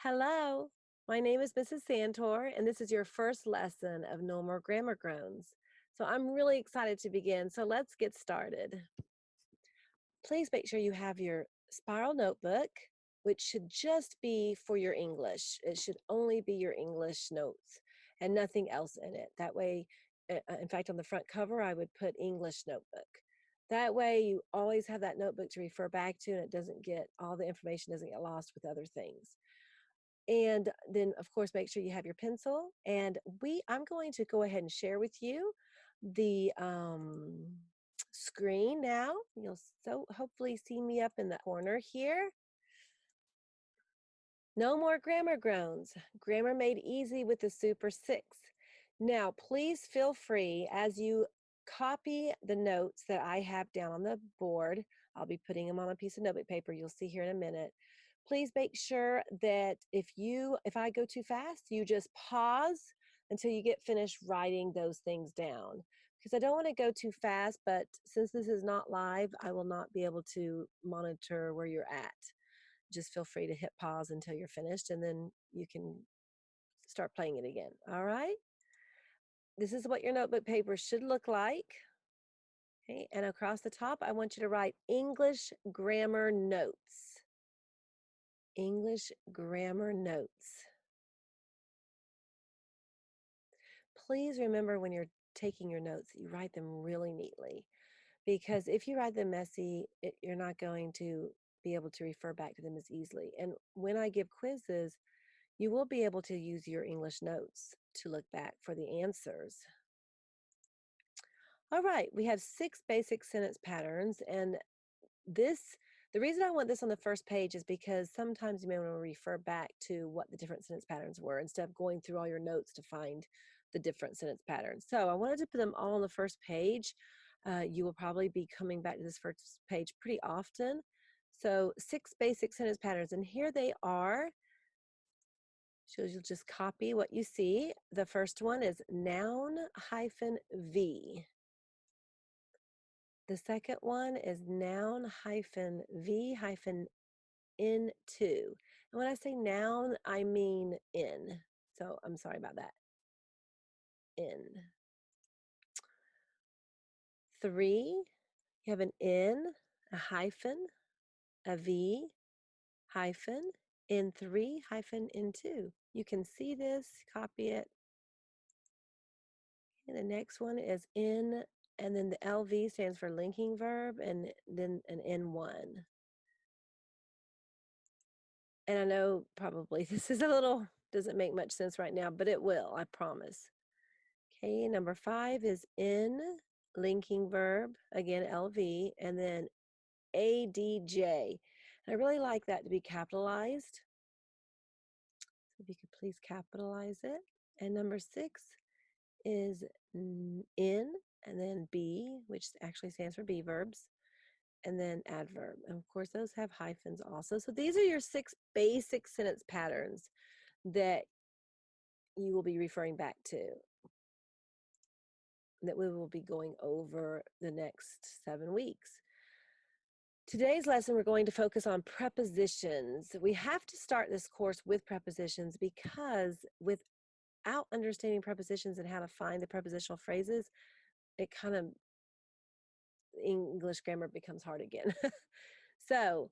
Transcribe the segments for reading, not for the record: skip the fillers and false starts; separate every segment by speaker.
Speaker 1: Hello, my name is Mrs. Santor, and this is your first lesson of No More Grammar Groans. So I'm really excited to begin, so let's get started. Please make sure you have your spiral notebook, which should just be for your English. It should only be your English notes and nothing else in it. That way, in fact, on the front cover, I would put English notebook. That way, you always have that notebook to refer back to, and it doesn't get all the information doesn't get lost with other things. And then, of course, make sure you have your pencil. And I'm going to go ahead and share with you the screen now. You'll so hopefully see me up in the corner here. No more grammar groans. Grammar made easy with the Super 6. Now, please feel free as you copy the notes that I have down on the board. I'll be putting them on a piece of notebook paper. You'll see here in a minute. Please make sure that if I go too fast, you just pause until you get finished writing those things down. Because I don't want to go too fast, but since this is not live, I will not be able to monitor where you're at. Just feel free to hit pause until you're finished, and then you can start playing it again. All right? This is what your notebook paper should look like. Okay, and across the top, I want you to write English grammar notes. English grammar notes. Please remember when you're taking your notes, you write them really neatly, because if you write them messy, you're not going to be able to refer back to them as easily. And when I give quizzes, you will be able to use your English notes to look back for the answers. All right, we have 6 basic sentence patterns, and the reason I want this on the first page is because sometimes you may want to refer back to what the different sentence patterns were instead of going through all your notes to find the different sentence patterns. So I wanted to put them all on the first page. You will probably be coming back to this first page pretty often. So 6 basic sentence patterns, and here they are. So you'll just copy what you see. The first one is noun hyphen V. The second one is noun hyphen V hyphen into. And when I say noun, I mean in. So I'm sorry about that. In. 3, you have an in, a hyphen, a V, hyphen, in 3, hyphen, in 2. You can see this, copy it. And the next one is in, and then the LV stands for linking verb, and then an N1. And I know probably this is doesn't make much sense right now, but it will, I promise. Okay, number 5 is in, linking verb, again, LV, and then ADJ. And I really like that to be capitalized. So if you could please capitalize it. And number 6 is in, and then B, which actually stands for B verbs, and then adverb. And of course, those have hyphens also. So these are your 6 basic sentence patterns that you will be referring back to, that we will be going over the next 7 weeks. Today's lesson, we're going to focus on prepositions. We have to start this course with prepositions because without understanding prepositions and how to find the prepositional phrases, English grammar becomes hard again. So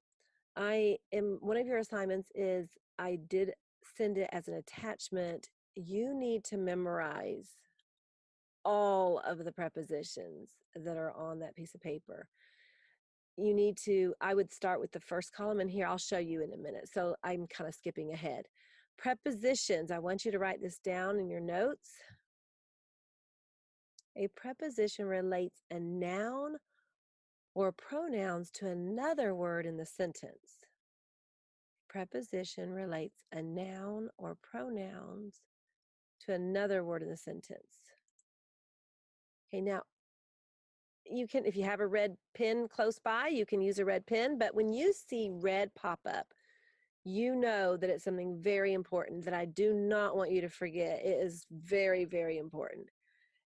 Speaker 1: one of your assignments is I did send it as an attachment. You need to memorize all of the prepositions that are on that piece of paper. I would start with the first column, and here I'll show you in a minute. So I'm kind of skipping ahead. Prepositions, I want you to write this down in your notes. A preposition relates a noun or pronouns to another word in the sentence. Preposition relates a noun or pronouns to another word in the sentence. Okay, now you can, if you have a red pen close by, you can use a red pen, but when you see red pop up, you know that it's something very important that I do not want you to forget. It is very, very important.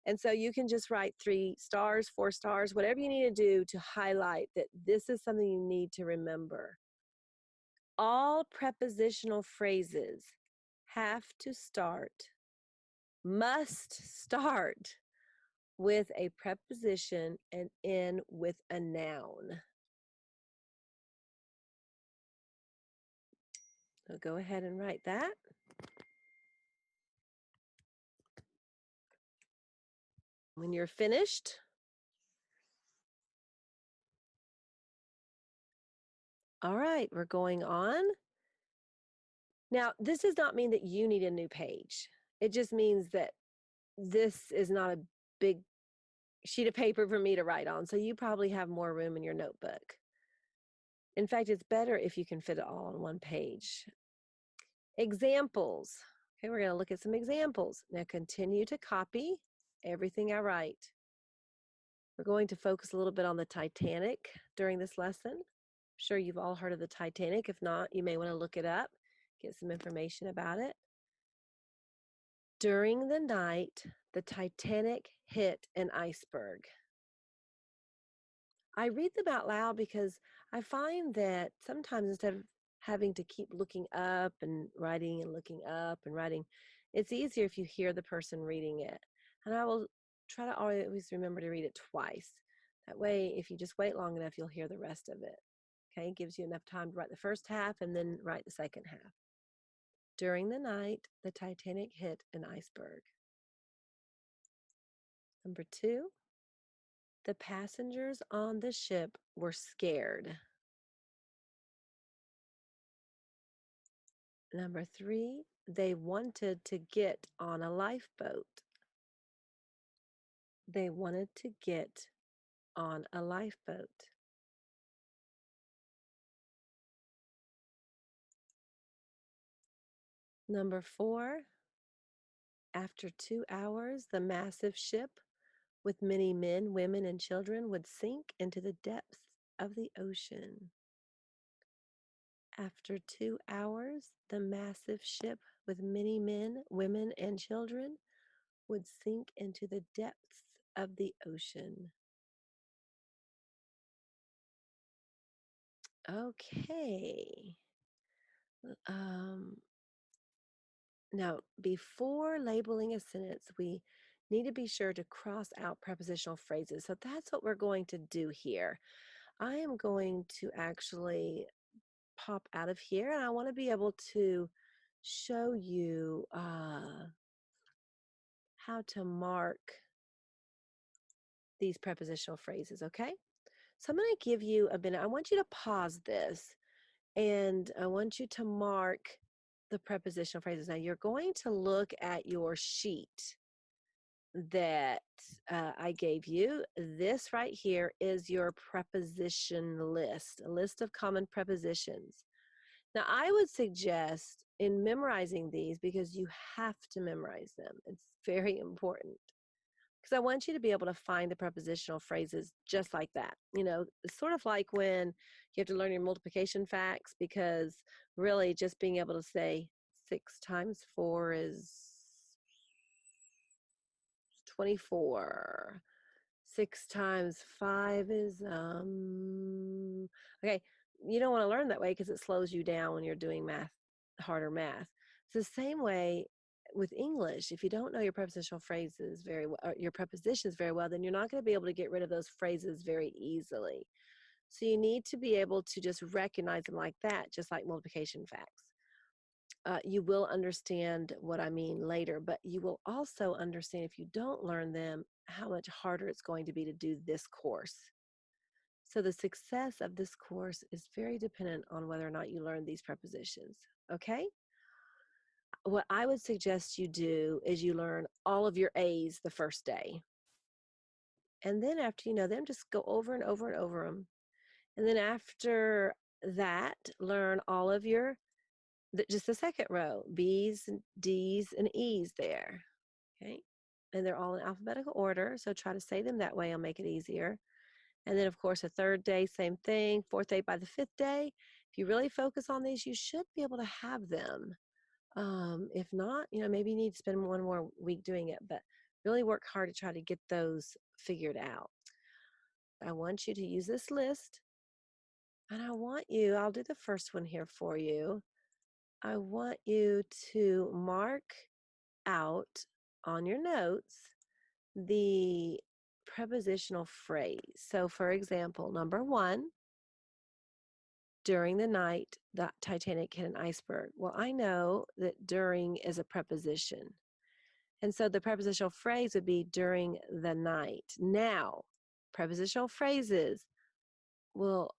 Speaker 1: And so you can just write 3 stars, 4 stars, whatever you need to do to highlight that this is something you need to remember. All prepositional phrases must start with a preposition and end with a noun. So go ahead and write that. When you're finished, all right, we're going on. Now, this does not mean that you need a new page. It just means that this is not a big sheet of paper for me to write on, so you probably have more room in your notebook. In fact, it's better if you can fit it all on one page. Examples. Okay, we're going to look at some examples. Now continue to copy everything I write. We're going to focus a little bit on the Titanic during this lesson. I'm sure you've all heard of the Titanic. If not, you may want to look it up, get some information about it. During the night, the Titanic hit an iceberg. I read them out loud because I find that sometimes instead of having to keep looking up and writing and looking up and writing, it's easier if you hear the person reading it. And I will try to always remember to read it twice. That way, if you just wait long enough, you'll hear the rest of it. Okay, it gives you enough time to write the first half and then write the second half. During the night, the Titanic hit an iceberg. Number 2, the passengers on the ship were scared. Number 3, they wanted to get on a lifeboat. They wanted to get on a lifeboat. Number 4, after 2 hours, the massive ship with many men, women, and children would sink into the depths of the ocean. After 2 hours, the massive ship with many men, women, and children would sink into the depths of the ocean. Okay. Now, before labeling a sentence, we need to be sure to cross out prepositional phrases. So that's what we're going to do here. I am going to actually pop out of here, and I want to be able to show you how to mark these prepositional phrases, okay? So I'm going to give you a minute. I want you to pause this, and I want you to mark the prepositional phrases. Now, you're going to look at your sheet that I gave you. This right here is your preposition list, a list of common prepositions. Now, I would suggest in memorizing these, because you have to memorize them, it's very important, because I want you to be able to find the prepositional phrases just like that. You know, it's sort of like when you have to learn your multiplication facts, because really just being able to say 6 times 4 is 24. 6 times 5 is, okay, you don't want to learn that way because it slows you down when you're doing math, harder math. It's the same way with English. If you don't know your prepositional phrases very well, or your prepositions very well, then you're not going to be able to get rid of those phrases very easily. So you need to be able to just recognize them like that, just like multiplication facts. You will understand what I mean later, but you will also understand, if you don't learn them, how much harder it's going to be to do this course. So the success of this course is very dependent on whether or not you learn these prepositions, okay? What I would suggest you do is you learn all of your A's the first day. And then after you know them, just go over and over and over them. And then after that, learn all of your just the second row, B's and D's and E's there, okay? And they're all in alphabetical order, so try to say them that way. I'll make it easier. And then, of course, a third day, same thing. Fourth day, by the fifth day, if you really focus on these, you should be able to have them. If not, you know, maybe you need to spend one more week doing it, but really work hard to try to get those figured out. I want you to use this list And I'll do the first one here for you. I want you to mark out on your notes the prepositional phrase. So, for example, number 1, during the night, the Titanic hit an iceberg. Well, I know that during is a preposition. And so the prepositional phrase would be during the night. Now, prepositional phrases will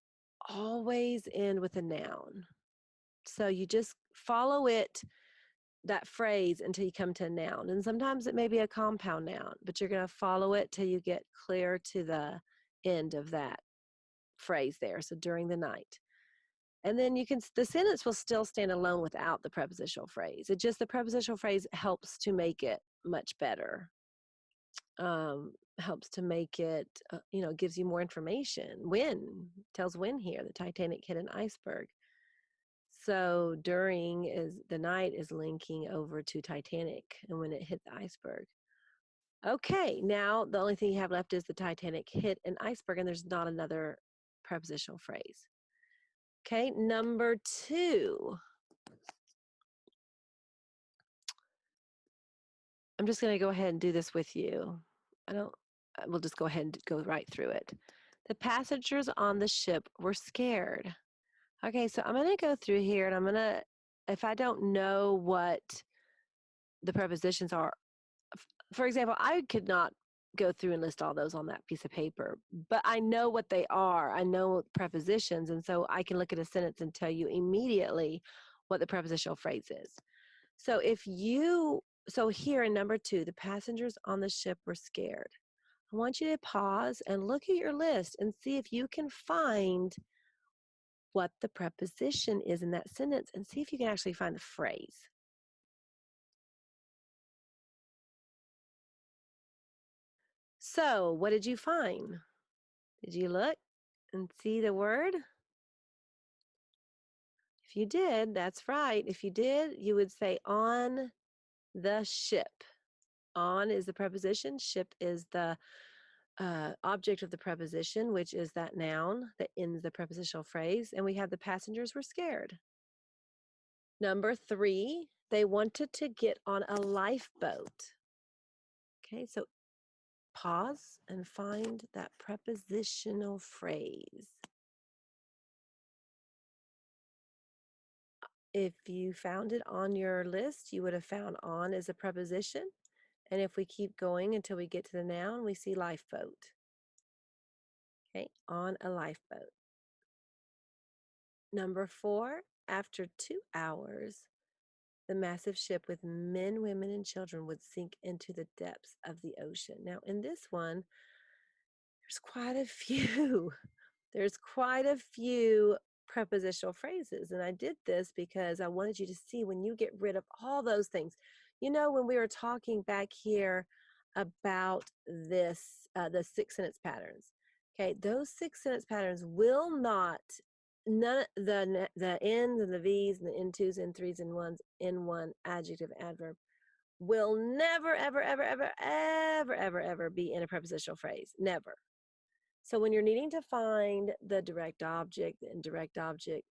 Speaker 1: always end with a noun. So you just follow that phrase until you come to a noun. And sometimes it may be a compound noun, but you're going to follow it till you get clear to the end of that phrase there. So during the night. And then the sentence will still stand alone without the prepositional phrase. The prepositional phrase helps to make it much better. Helps to make it, gives you more information. Tells when here. The Titanic hit an iceberg. So during is the night is linking over to Titanic and when it hit the iceberg. Okay, now the only thing you have left is the Titanic hit an iceberg, and there's not another prepositional phrase. Okay, number 2. I'm just going to go ahead and do this with you. We'll just go ahead and go right through it. The passengers on the ship were scared. Okay, so I'm going to go through here and if I don't know what the prepositions are, for example, I could not go through and list all those on that piece of paper, but I know what they are. I know prepositions, and so I can look at a sentence and tell you immediately what the prepositional phrase is. So here in number 2, the passengers on the ship were scared. I want you to pause and look at your list and see if you can find what the preposition is in that sentence and see if you can actually find the phrase. So, what did you find? Did you look and see the word? If you did, that's right. If you did, you would say on the ship. On is the preposition, ship is the object of the preposition, which is that noun that ends the prepositional phrase, and we have the passengers were scared. Number 3, they wanted to get on a lifeboat. Okay, so pause and find that prepositional phrase. If you found it on your list, you would have found on as a preposition. And if we keep going until we get to the noun, we see lifeboat. Okay, on a lifeboat. Number 4, after 2 hours, the massive ship with men, women, and children would sink into the depths of the ocean. Now, in this one, there's quite a few. There's quite a few prepositional phrases, and I did this because I wanted you to see when you get rid of all those things. When we were talking back here about this, the 6 sentence patterns. Okay, those 6 sentence patterns will not, none the ends and the v's and the n2s and 3s and 1s in one adjective adverb will never ever ever ever ever ever ever be in a prepositional phrase. Never. So when you're needing to find the direct object, the indirect object,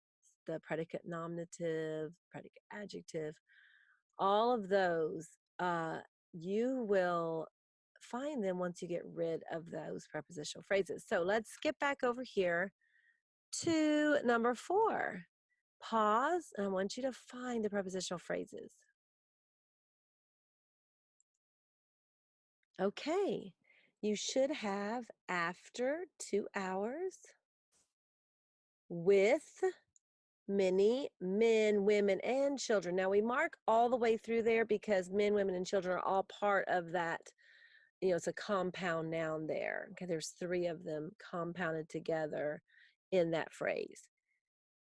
Speaker 1: the predicate nominative, predicate adjective, all of those, you will find them once you get rid of those prepositional phrases. So let's skip back over here to number 4. Pause, and I want you to find the prepositional phrases. Okay, you should have after 2 hours, with many men, women, and children. Now we mark all the way through there because men, women, and children are all part of that. It's a compound noun there. Okay, there's 3 of them compounded together in that phrase.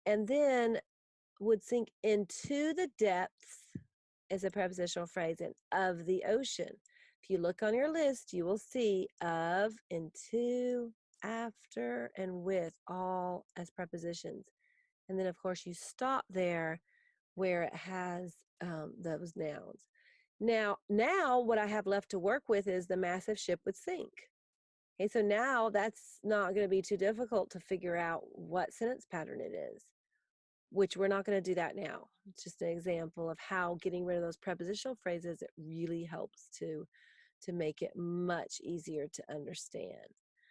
Speaker 1: And then would sink into the depths is a prepositional phrase, and of the ocean. If you look on your list, you will see of, into, after, and with all as prepositions. And then, of course, you stop there where it has those nouns. Now, what I have left to work with is the massive ship would sink. Okay, so now that's not going to be too difficult to figure out what sentence pattern it is, which we're not going to do that now. It's just an example of how getting rid of those prepositional phrases, it really helps to make it much easier to understand.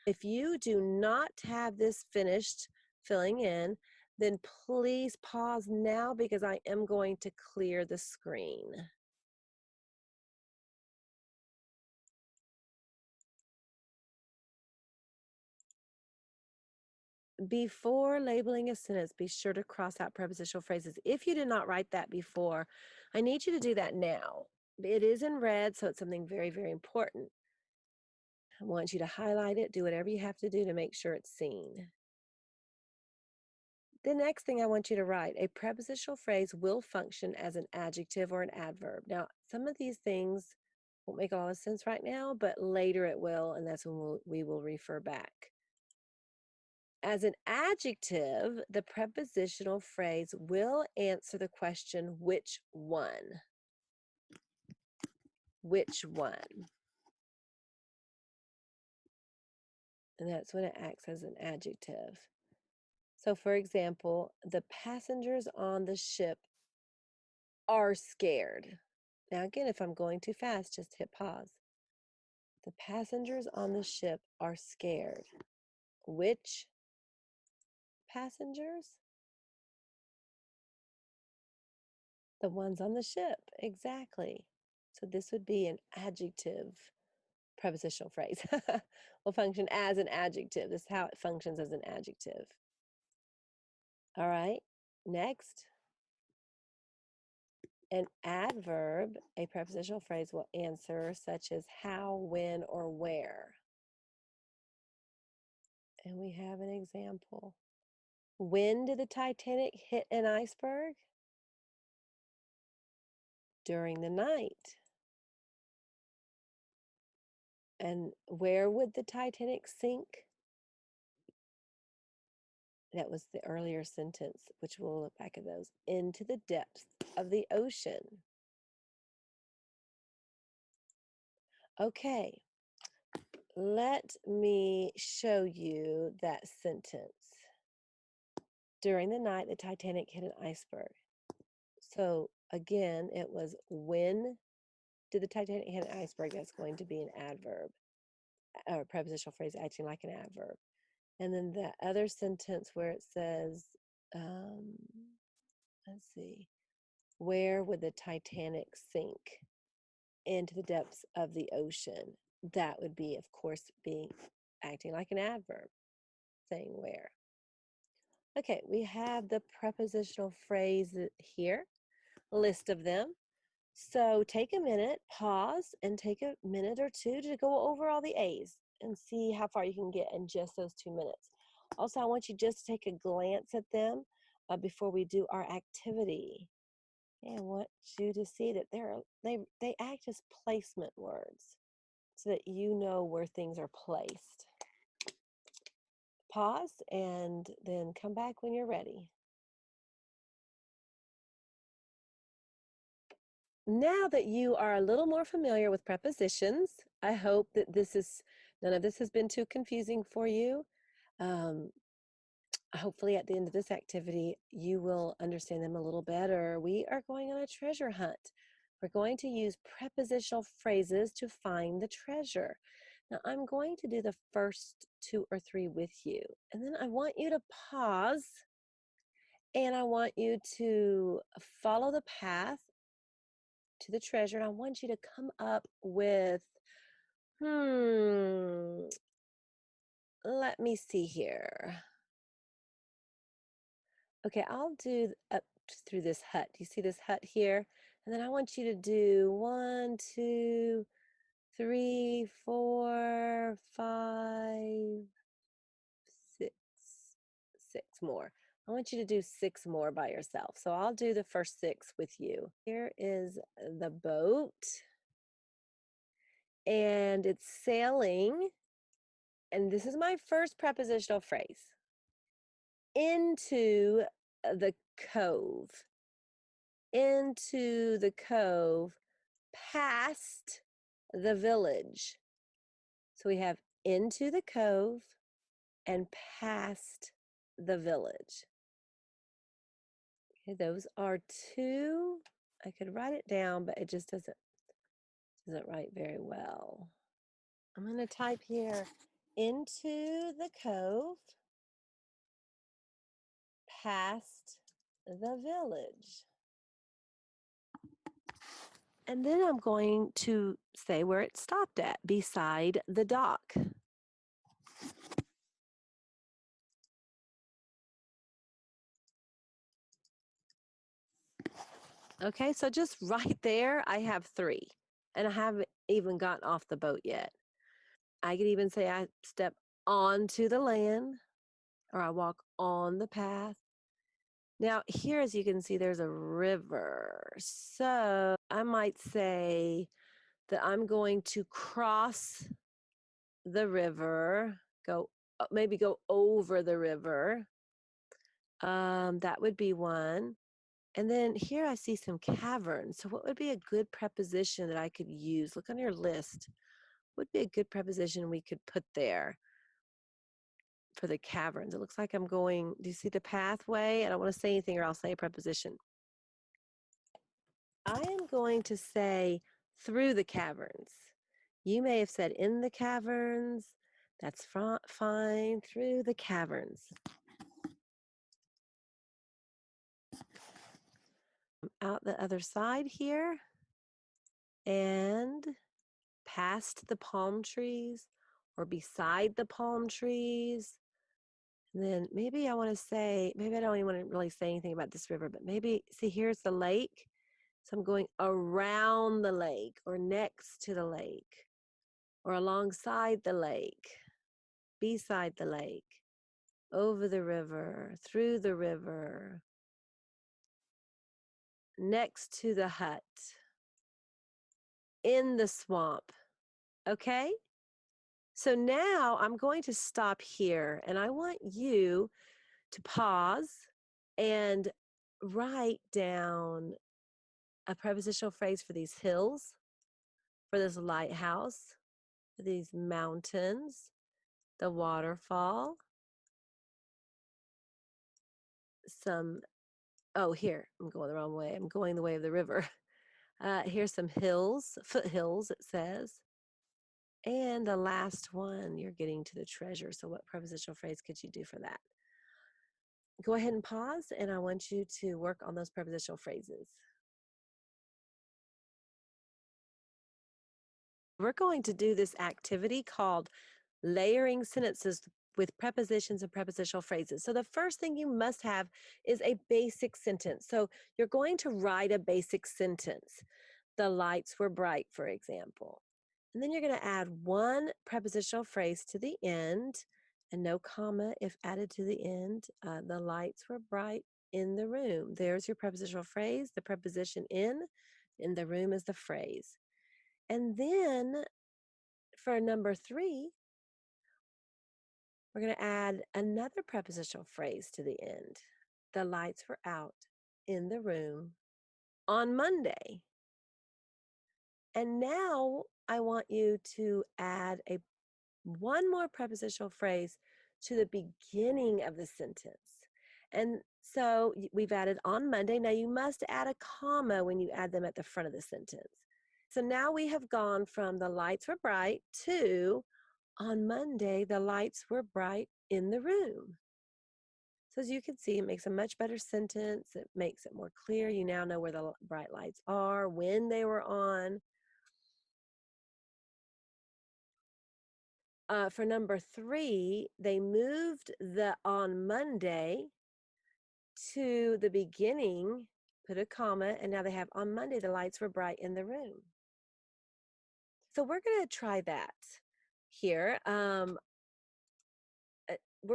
Speaker 1: If you do not have this finished filling in, then please pause now because I am going to clear the screen. Before labeling a sentence, be sure to cross out prepositional phrases. If you did not write that before, I need you to do that now. It is in red, so it's something very, very important. I want you to highlight it, do whatever you have to do to make sure it's seen. The next thing I want you to write, a prepositional phrase will function as an adjective or an adverb. Now, some of these things won't make a lot of sense right now, but later it will, and that's when we will refer back. As an adjective, the prepositional phrase will answer the question, which one? Which one? And that's when it acts as an adjective. So, for example, the passengers on the ship are scared. Now, again, if I'm going too fast, just hit pause. The passengers on the ship are scared. Which passengers? The ones on the ship, exactly. So this would be an adjective prepositional phrase. Will function as an adjective. This is how it functions as an adjective. All right, next. An adverb, a prepositional phrase, will answer such as how, when, or where. And we have an example. When did the Titanic hit an iceberg? During the night. And where would the Titanic sink? That was the earlier sentence, which we'll look back at those. Into the depths of the ocean. Okay, let me show you that sentence. During the night, the Titanic hit an iceberg. So again, it was when did the Titanic hit an iceberg? That's going to be an adverb, or a prepositional phrase acting like an adverb. And then that other sentence where it says, let's see, where would the Titanic sink? Into the depths of the ocean. That would be, of course, acting like an adverb, saying where. Okay, we have the prepositional phrase here, a list of them. So take a minute, pause, and take a minute or two to go over all the A's and see how far you can get in just those 2 minutes. Also, I want you just to take a glance at them before we do our activity. And I want you to see that they act as placement words so that you know where things are placed. Pause and then come back when you're ready. Now that you are a little more familiar with prepositions, I hope that none of this has been too confusing for you. Hopefully at the end of this activity, you will understand them a little better. We are going on a treasure hunt. We're going to use prepositional phrases to find the treasure. Now, I'm going to do the first 2 or 3 with you, and then I want you to pause, and I want you to follow the path to the treasure, and I want you to come up with, let me see here. Okay, I'll do up through this hut. Do you see this hut here? And then I want you to do 1, 2, 3, 4, 5, 6, 6 more. I want you to do 6 more by yourself. So I'll do the first 6 with you. Here is the boat, and it's sailing. And this is my first prepositional phrase. Into the cove. Into the cove, past the village. So we have into the cove and past the village. Okay, those are two. I could write it down, but it just doesn't write very well. I'm going to type here into the cove, past the village. And then I'm going to say where it stopped at, beside the dock. Okay, so just right there, I have 3. And I haven't even gotten off the boat yet. I could even say I step onto the land, or I walk on the path. Now, here, as you can see, there's a river. So I might say that I'm going to cross the river, maybe go over the river. That would be one. And then here I see some caverns. So what would be a good preposition that I could use? Look on your list. What would be a good preposition we could put there for the caverns? It looks like I'm going, do you see the pathway? I don't want to say anything or I'll say a preposition. I am going to say through the caverns. You may have said in the caverns. That's fine. Through the caverns. Out the other side here and past the palm trees or beside the palm trees. And then maybe I want to say, maybe I don't even want to really say anything about this river, but maybe, see, here's the lake. So I'm going around the lake or next to the lake or alongside the lake, beside the lake, over the river, through the river, next to the hut, in the swamp. Okay? So now I'm going to stop here and I want you to pause and write down a prepositional phrase for these hills, for this lighthouse, for these mountains, the waterfall, here, I'm going the wrong way. I'm going the way of the river. Here's some hills, foothills, it says. And the last one, you're getting to the treasure. So what prepositional phrase could you do for that? Go ahead and pause, and I want you to work on those prepositional phrases. We're going to do this activity called layering sentences with prepositions and prepositional phrases. So the first thing you must have is a basic sentence. So you're going to write a basic sentence. The lights were bright, for example. And then you're going to add one prepositional phrase to the end, and no comma if added to the end. The lights were bright in the room. There's your prepositional phrase. The preposition in the room is the phrase. And then for number 3, we're going to add another prepositional phrase to the end. The lights were out in the room on Monday. And now I want you to add one more prepositional phrase to the beginning of the sentence. And so we've added on Monday. Now you must add a comma when you add them at the front of the sentence. So now we have gone from the lights were bright to on Monday, the lights were bright in the room. So as you can see, it makes a much better sentence. It makes it more clear. You now know where the bright lights are, when they were on. For number 3, they moved the on Monday to the beginning, put a comma, and now they have on Monday, the lights were bright in the room. So we're going to try that here. We're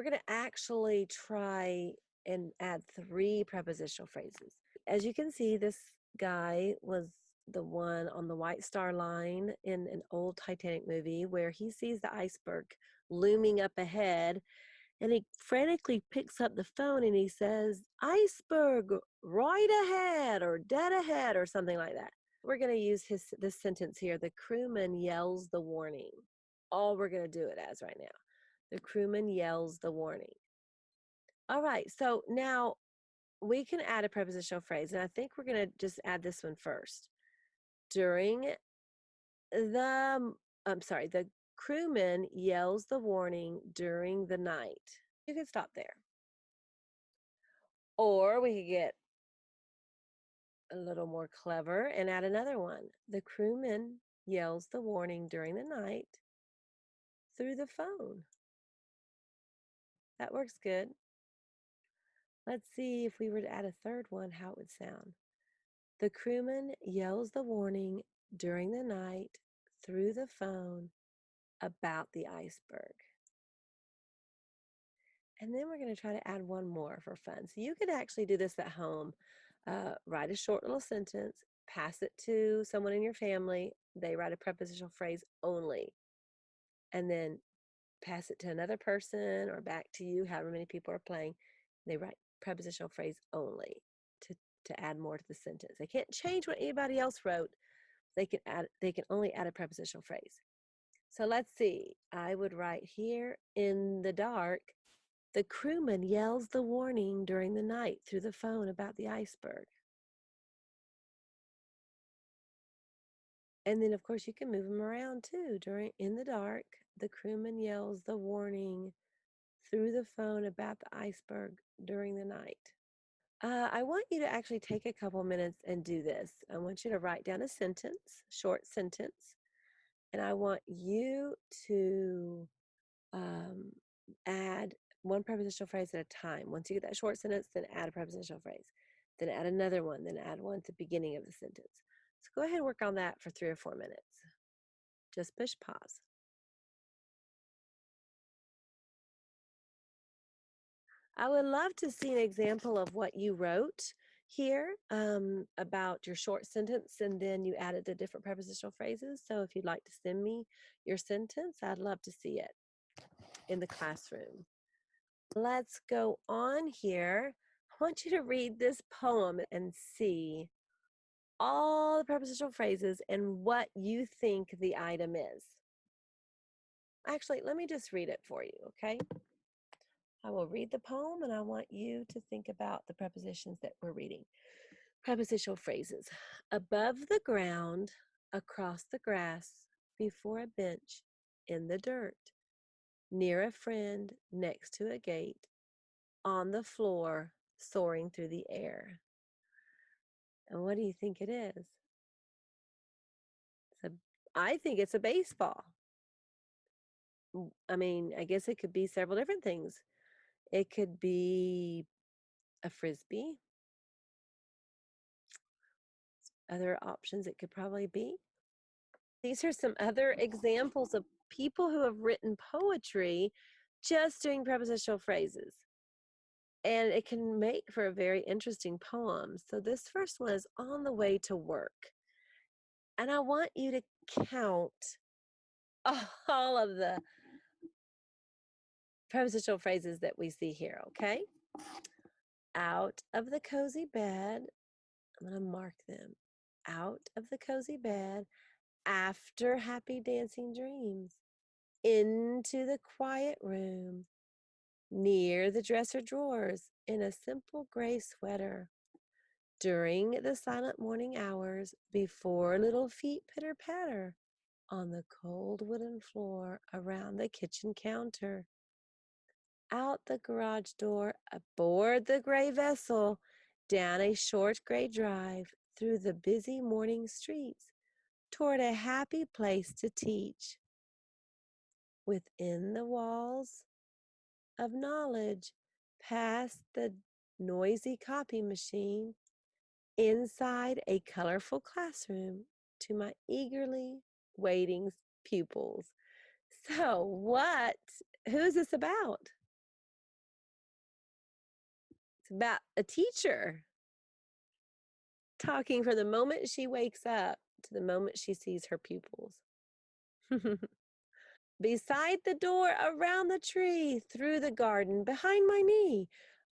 Speaker 1: going to actually try and add 3 prepositional phrases. As you can see, this guy was the one on the White Star Line in an old Titanic movie where he sees the iceberg looming up ahead and he frantically picks up the phone and he says, "Iceberg right ahead," or "dead ahead," or something like that. We're going to use this sentence here. The crewman yells the warning. all we're going to do it as right now. The crewman yells the warning. All right, so now we can add a prepositional phrase, and I think we're going to just add this one first. During the crewman yells the warning during the night. You can stop there. Or we could get a little more clever and add another one. The crewman yells the warning during the night through the phone. That works good. Let's see if we were to add a third one, how it would sound. The crewman yells the warning during the night through the phone about the iceberg. And then we're going to try to add one more for fun. So you could actually do this at home. Write a short little sentence, pass it to someone in your family. They write a prepositional phrase only. And then pass it to another person or back to you, however many people are playing. They write prepositional phrase only to add more to the sentence. They can't change what anybody else wrote. They can only add a prepositional phrase. So let's see. I would write here, in the dark, the crewman yells the warning during the night through the phone about the iceberg. And then, of course, you can move them around too. In the dark, the crewman yells the warning through the phone about the iceberg during the night. I want you to actually take a couple minutes and do this. I want you to write down a sentence, short sentence, and I want you to add one prepositional phrase at a time. Once you get that short sentence, then add a prepositional phrase. Then add another one, then add one at the beginning of the sentence. So go ahead and work on that for 3 or 4 minutes. Just push pause. I would love to see an example of what you wrote here about your short sentence, and then you added the different prepositional phrases. So if you'd like to send me your sentence, I'd love to see it in the classroom. Let's go on here. I want you to read this poem and see all the prepositional phrases and what you think the item is. Actually, let me just read it for you, okay? I will read the poem and I want you to think about the prepositions that we're reading. Prepositional phrases. Above the ground, across the grass, before a bench, in the dirt, near a friend, next to a gate, on the floor, soaring through the air. And what do you think it is? I think it's a baseball. I mean, I guess it could be several different things. It could be a frisbee. Other options it could probably be. These are some other examples of people who have written poetry just doing prepositional phrases. And it can make for a very interesting poem. So this first one is on the way to work. And I want you to count all of the prepositional phrases that we see here, okay? Out of the cozy bed, I'm going to mark them. Out of the cozy bed, after happy dancing dreams, into the quiet room, near the dresser drawers, in a simple gray sweater, during the silent morning hours, before little feet pitter patter on the cold wooden floor around the kitchen counter. Out the garage door, aboard the gray vessel, down a short gray drive, through the busy morning streets, toward a happy place to teach. Within the walls of knowledge, past the noisy copy machine, inside a colorful classroom, to my eagerly waiting pupils. So who's this about? It's about a teacher talking from the moment she wakes up to the moment she sees her pupils. Beside the door, around the tree, through the garden, behind my knee,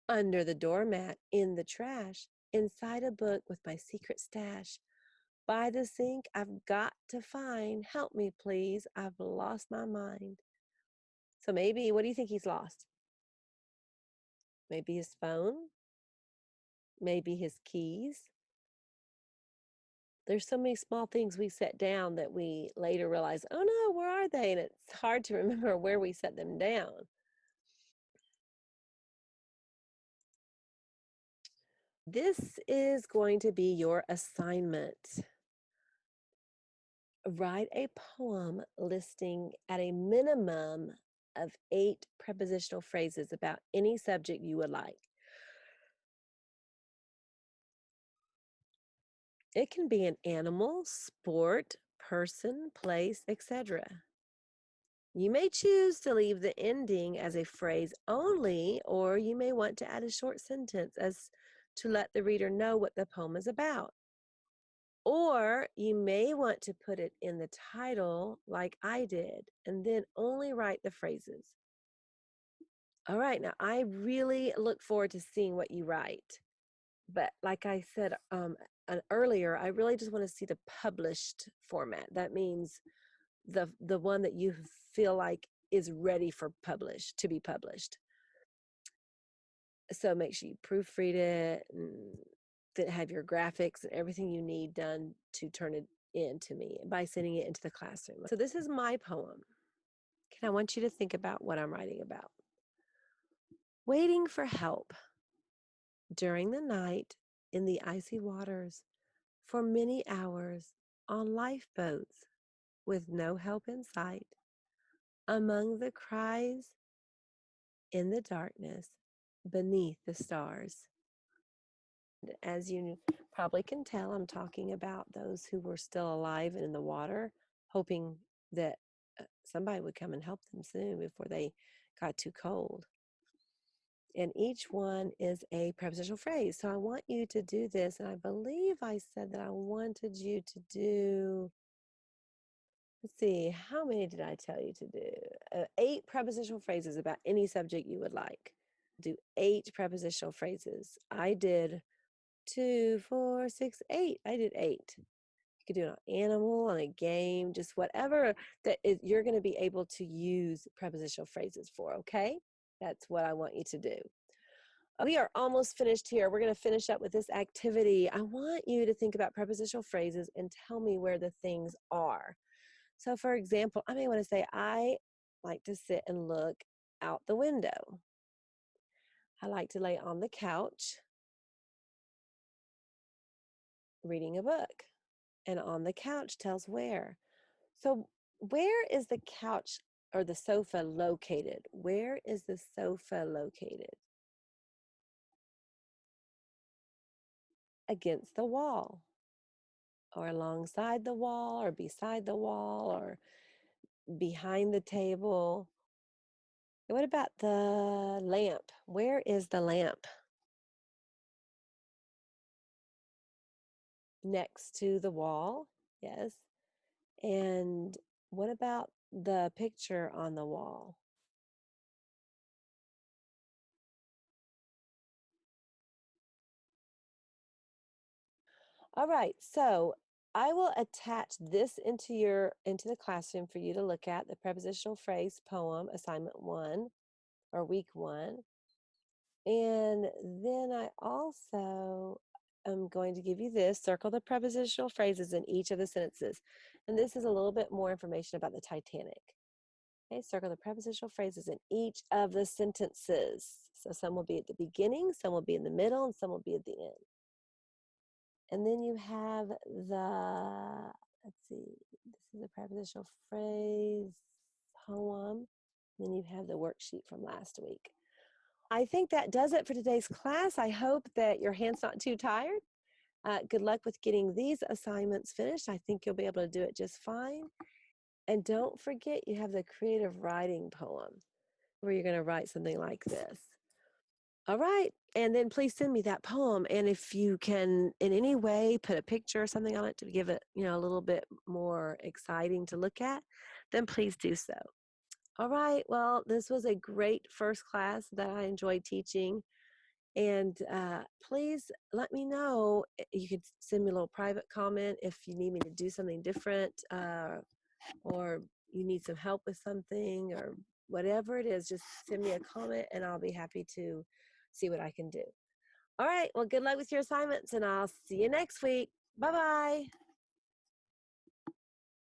Speaker 1: under the doormat, in the trash, inside a book with my secret stash, by the sink. I've got to find, help me please, I've lost my mind. So maybe, what do you think he's lost? Maybe his phone, maybe his keys. There's so many small things we set down that we later realize, oh no, where are they? And it's hard to remember where we set them down. This is going to be your assignment. Write a poem listing at a minimum of 8 prepositional phrases about any subject you would like. It can be an animal, sport, person, place, etc. You may choose to leave the ending as a phrase only, or you may want to add a short sentence as to let the reader know what the poem is about. Or you may want to put it in the title like I did, and then only write the phrases. All right, now I really look forward to seeing what you write. But like I said earlier, I really just want to see the published format. That means the one that you feel like is ready for to be published. So make sure you proofread it and have your graphics and everything you need done to turn it in to me by sending it into the classroom. So this is my poem. And I want you to think about what I'm writing about. Waiting for help during the night in the icy waters for many hours on lifeboats with no help in sight, among the cries in the darkness beneath the stars. As you probably can tell, I'm talking about those who were still alive and in the water, hoping that somebody would come and help them soon before they got too cold. And each one is a prepositional phrase. So I want you to do this, and I believe I said that I wanted you to do, let's see, how many did I tell you to do? 8 prepositional phrases about any subject you would like. Do 8 prepositional phrases. I did 2, 4, 6, 8. I did 8. You could do it on an animal, on a game, just whatever you're going to be able to use prepositional phrases for, okay? That's what I want you to do. We are almost finished here. We're going to finish up with this activity. I want you to think about prepositional phrases and tell me where the things are. So for example, I may want to say, I like to sit and look out the window. I like to lay on the couch reading a book. And on the couch tells where. So where is the couch or the sofa located? Where is the sofa located? Against the wall, or alongside the wall, or beside the wall, or behind the table. And what about the lamp? Where is the lamp? Next to the wall, yes. And what about the picture on the wall? All right, so I will attach this into the classroom for you to look at, the prepositional phrase poem assignment 1 or week 1. And then I also am going to give you this, circle the prepositional phrases in each of the sentences. And this is a little bit more information about the Titanic. Okay, circle the prepositional phrases in each of the sentences. So some will be at the beginning, some will be in the middle, and some will be at the end. And then you have let's see, this is a prepositional phrase poem. Then you have the worksheet from last week. I think that does it for today's class. I hope that your hand's not too tired. Good luck with getting these assignments finished. I think you'll be able to do it just fine. And don't forget, you have the creative writing poem where you're going to write something like this. All right. And then please send me that poem. And if you can in any way put a picture or something on it to give it, a little bit more exciting to look at, then please do so. All right. Well, this was a great first class that I enjoyed teaching. And please let me know. You could send me a little private comment if you need me to do something different, or you need some help with something, or whatever it is. Just send me a comment and I'll be happy to see what I can do. All right, well, good luck with your assignments and I'll see you next week. Bye-bye.